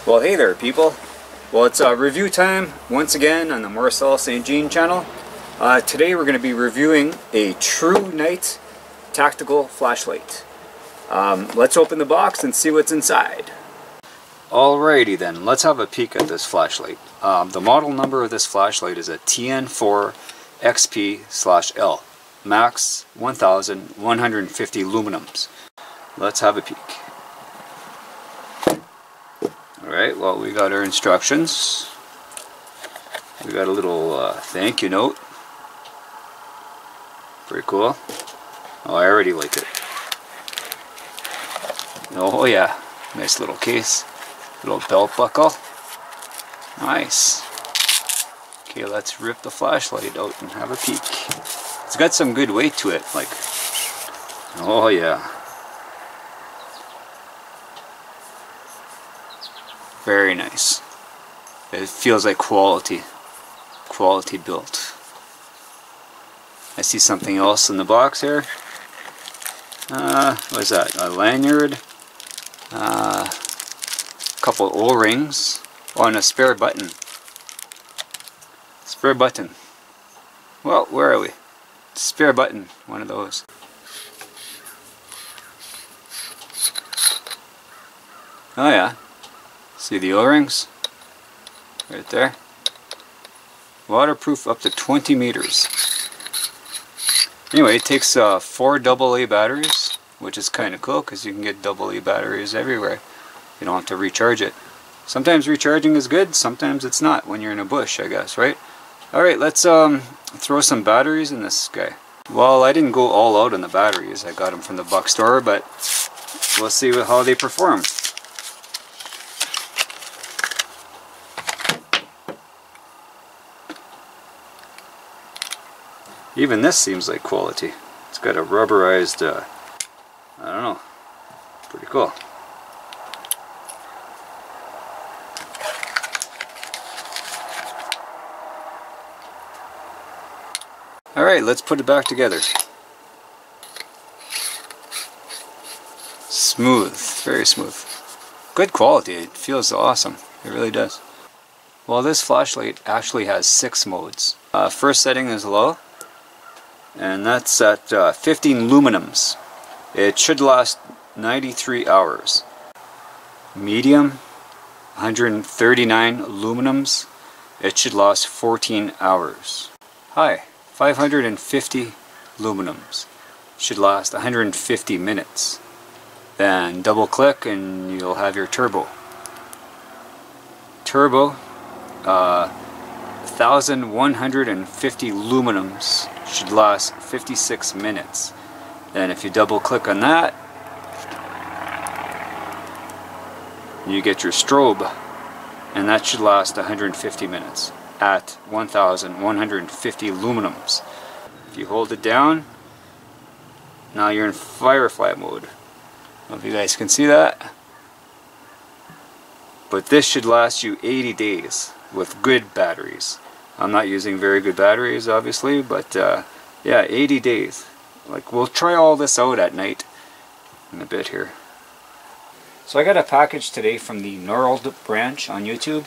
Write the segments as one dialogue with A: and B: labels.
A: Well, hey there, people. Well, it's review time once again on the marcelstjean channel. Today we're going to be reviewing a ThruNite tactical flashlight. Let's open the box and see what's inside. Alrighty then, let's have a peek at this flashlight. The model number of this flashlight is a TN4XP/L, max 1150 luminums. Let's have a peek. Alright, well, we got our instructions. We got a little thank you note. Pretty cool. Oh, I already like it. Oh yeah, nice little case. Little belt buckle. Nice. Okay, let's rip the flashlight out and have a peek. It's got some good weight to it, like, oh yeah. Very nice. It feels like quality built. I see something else in the box here. What is that? A lanyard, a couple O-rings, and a spare button. Spare button. Well, where are we? Spare button, one of those. Oh yeah. See the O-rings? Right there. Waterproof up to 20 meters. Anyway, it takes 4 AA batteries, which is kind of cool because you can get AA batteries everywhere. You don't have to recharge it. Sometimes recharging is good, sometimes it's not when you're in a bush, I guess, right? Alright, let's throw some batteries in this guy. Well, I didn't go all out on the batteries. I got them from the buck store, but we'll see how they perform. Even this seems like quality. It's got a rubberized, I don't know, pretty cool. Alright, let's put it back together. Smooth, very smooth. Good quality, it feels awesome, it really does. Well, this flashlight actually has 6 modes. First setting is low. And that's at 15 luminums. It should last 93 hours. Medium, 139 luminums. It should last 14 hours. High, 550 luminums. Should last 150 minutes. Then double click and you'll have your turbo. Turbo, 1150 luminums. Should last 56 minutes. Then if you double click on that, you get your strobe, and that should last 150 minutes at 1150 luminums. If you hold it down, now you're in firefly mode. I don't know if you guys can see that, but this should last you 80 days with good batteries. I'm not using very good batteries, obviously, but yeah, 80 days. Like, we'll try all this out at night in a bit here. So I got a package today from the Gnarled Branch on YouTube.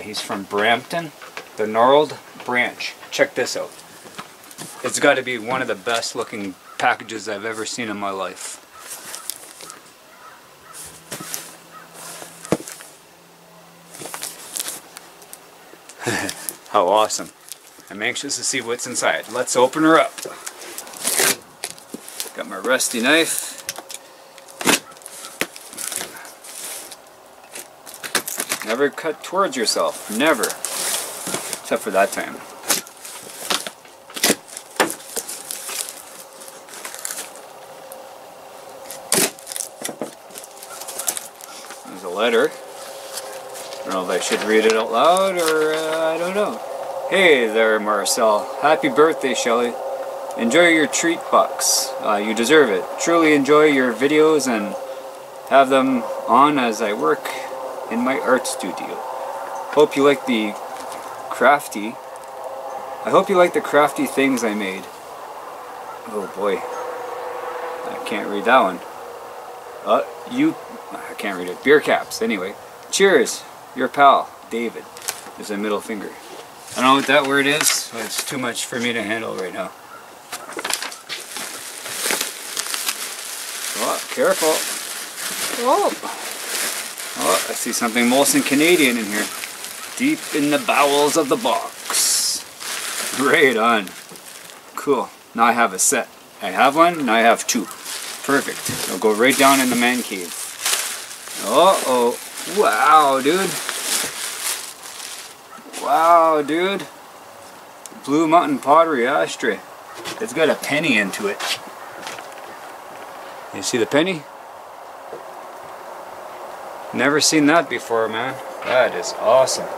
A: He's from Brampton. The Gnarled Branch. Check this out. It's got to be one of the best looking packages I've ever seen in my life. How awesome. I'm anxious to see what's inside. Let's open her up. Got my rusty knife. Never cut towards yourself. Never. Except for that time. There's a letter. I don't know if I should read it out loud or I don't know. Hey there, Marcel. Happy birthday, Shelly. Enjoy your treat box. You deserve it. Truly enjoy your videos and have them on as I work in my art studio. Hope you like the crafty. I hope you like the crafty things I made. Oh boy. I can't read that one. I can't read it. Beer caps, anyway. Cheers, your pal, David. There's a middle finger. I don't know what that word is, but it's too much for me to handle right now. Oh, careful. Oh, I see something Molson Canadian in here. Deep in the bowels of the box. Right on. Cool. Now I have a set. I have one, now I have two. Perfect. I'll go right down in the man cave. Uh-oh. Wow, dude. Wow, dude. Blue Mountain Pottery ashtray. It's got a penny into it. You see the penny? Never seen that before, man. That is awesome.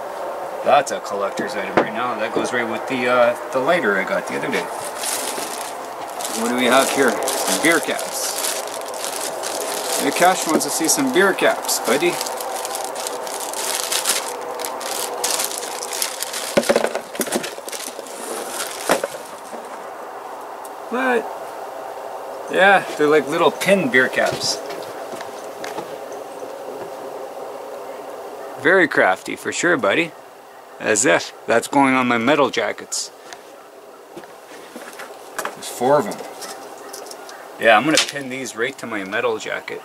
A: That's a collector's item right now. That goes right with the lighter I got the other day. What do we have here? Some beer caps. The Cash wants to see some beer caps, buddy. What? Yeah, they're like little pin beer caps. Very crafty for sure, buddy. As if that's going on my metal jackets. There's 4 of them. Yeah, I'm gonna pin these right to my metal jacket.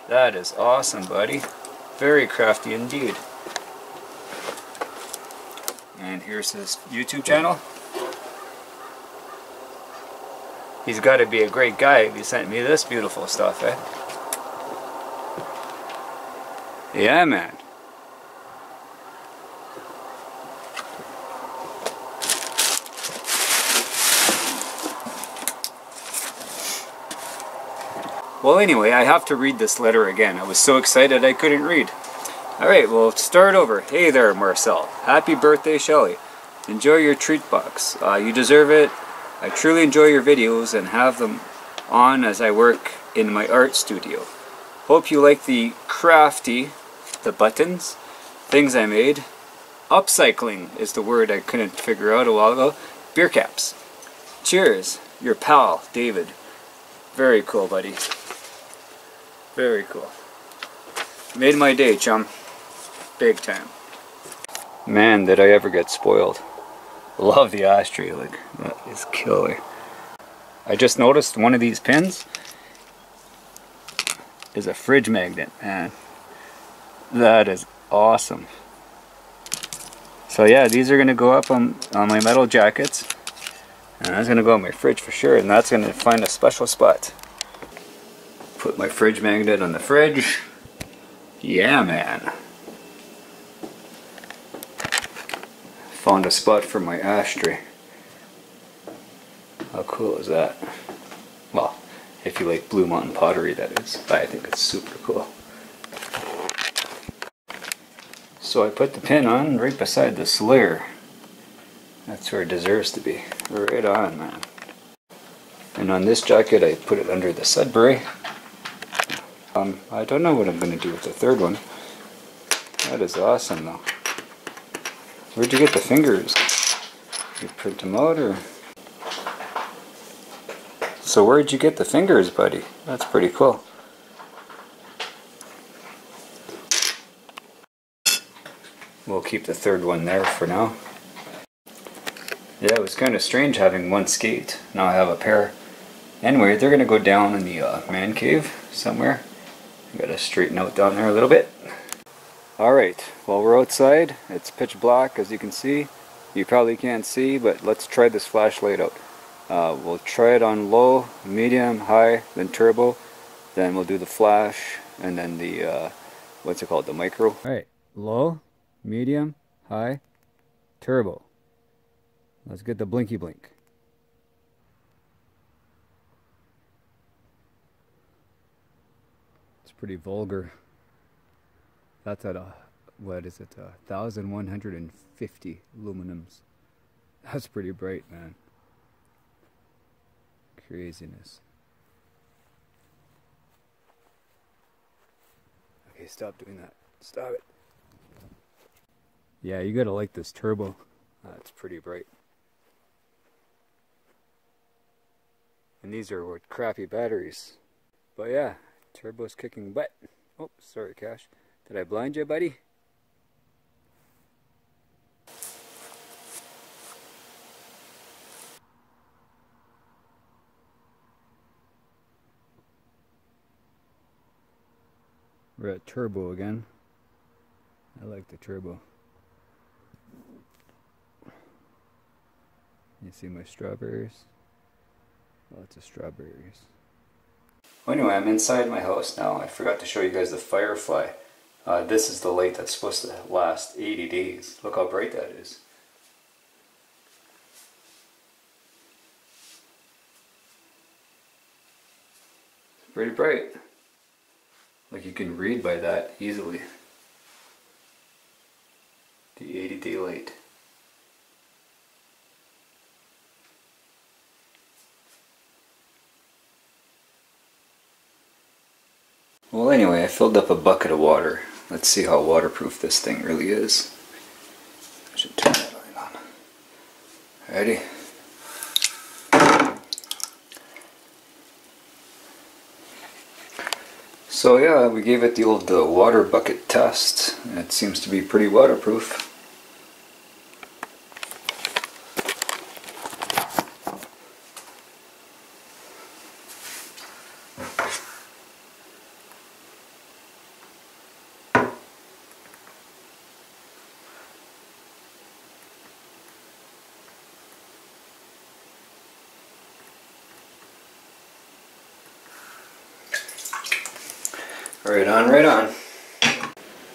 A: That is awesome, buddy. Very crafty indeed. And here's his YouTube channel. He's got to be a great guy if he sent me this beautiful stuff, eh? Yeah, man. Well, anyway, I have to read this letter again. I was so excited I couldn't read. Alright, well, start over. Hey there, Marcel. Happy birthday, Shelly. Enjoy your treat box. You deserve it. I truly enjoy your videos and have them on as I work in my art studio. Hope you like the crafty, the buttons, things I made. Upcycling is the word I couldn't figure out a while ago. Beer caps. Cheers, your pal, David. Very cool, buddy. Very cool. Made my day, chum. Big time. Man, did I ever get spoiled. Love the ashtray, like, that is killer. I just noticed one of these pins is a fridge magnet, man. That is awesome. So yeah, these are gonna go up on my metal jackets. And that's gonna go on my fridge for sure, and that's gonna find a special spot. Put my fridge magnet on the fridge. Yeah, man. Found a spot for my ashtray. How cool is that? Well, if you like Blue Mountain Pottery, that is. I think it's super cool. So I put the pin on right beside the slayer. That's where it deserves to be. Right on, man. And on this jacket I put it under the Sudbury. I don't know what I'm going to do with the third one. That is awesome though. Where'd you get the fingers? You print them out or? So where'd you get the fingers, buddy? That's pretty cool. We'll keep the third one there for now. Yeah, it was kind of strange having one skate. Now I have a pair. Anyway, they're going to go down in the man cave somewhere. I got to straighten out down there a little bit. Alright, well, we're outside. It's pitch black, as you can see. You probably can't see, but let's try this flashlight out. We'll try it on low, medium, high, then turbo. Then we'll do the flash, and then the, what's it called, the micro. Alright, low, medium, high, turbo. Let's get the blinky blink. It's pretty vulgar. That's at a, what is it, 1,150 luminums. That's pretty bright, man. Craziness. Okay, stop doing that. Stop it. Yeah, you gotta like this turbo. That's pretty bright. And these are with crappy batteries. But yeah, turbo's kicking butt. Oh, sorry, Cash. Did I blind you, buddy? We're at turbo again. I like the turbo. You see my strawberries? Lots of strawberries. Well, anyway, I'm inside my house now. I forgot to show you guys the Firefly. This is the light that's supposed to last 80 days. Look how bright that is. It's pretty bright. Like you can read by that easily. The 80-day light. Well, anyway, I filled up a bucket of water. Let's see how waterproof this thing really is. I should turn that light on. Ready? So yeah, we gave it the old water bucket test. It seems to be pretty waterproof. Right on, right on.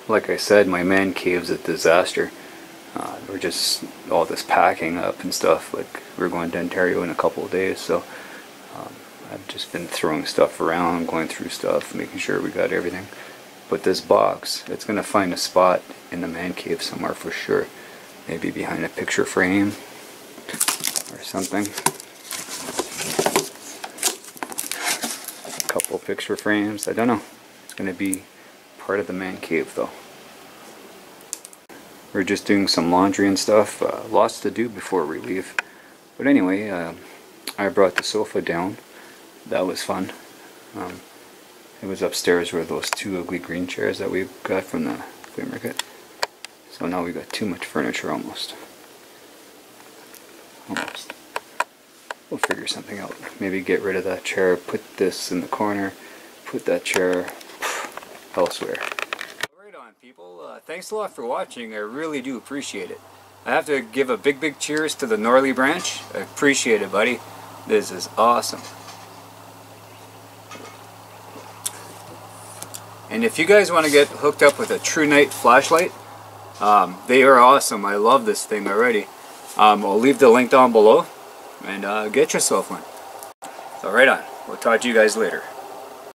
A: Like I said, my man cave's a disaster. We're just all this packing up and stuff. Like we're going to Ontario in a couple of days, so I've just been throwing stuff around, going through stuff, making sure we got everything. But this box, it's gonna find a spot in the man cave somewhere for sure. Maybe behind a picture frame or something. A couple picture frames, I don't know. It's going to be part of the man cave though. We're just doing some laundry and stuff. Lots to do before we leave. But anyway, I brought the sofa down. That was fun. It was upstairs where those two ugly green chairs that we got from the flea market. So now we got too much furniture almost. Almost. We'll figure something out. Maybe get rid of that chair, put this in the corner, put that chair elsewhere. Right on, people. Thanks a lot for watching. I really do appreciate it. I have to give a big cheers to the Norley branch. I appreciate it, buddy. This is awesome. And if you guys want to get hooked up with a ThruNite Flashlight, they are awesome. I love this thing already. I'll leave the link down below and get yourself one. So right on. We'll talk to you guys later.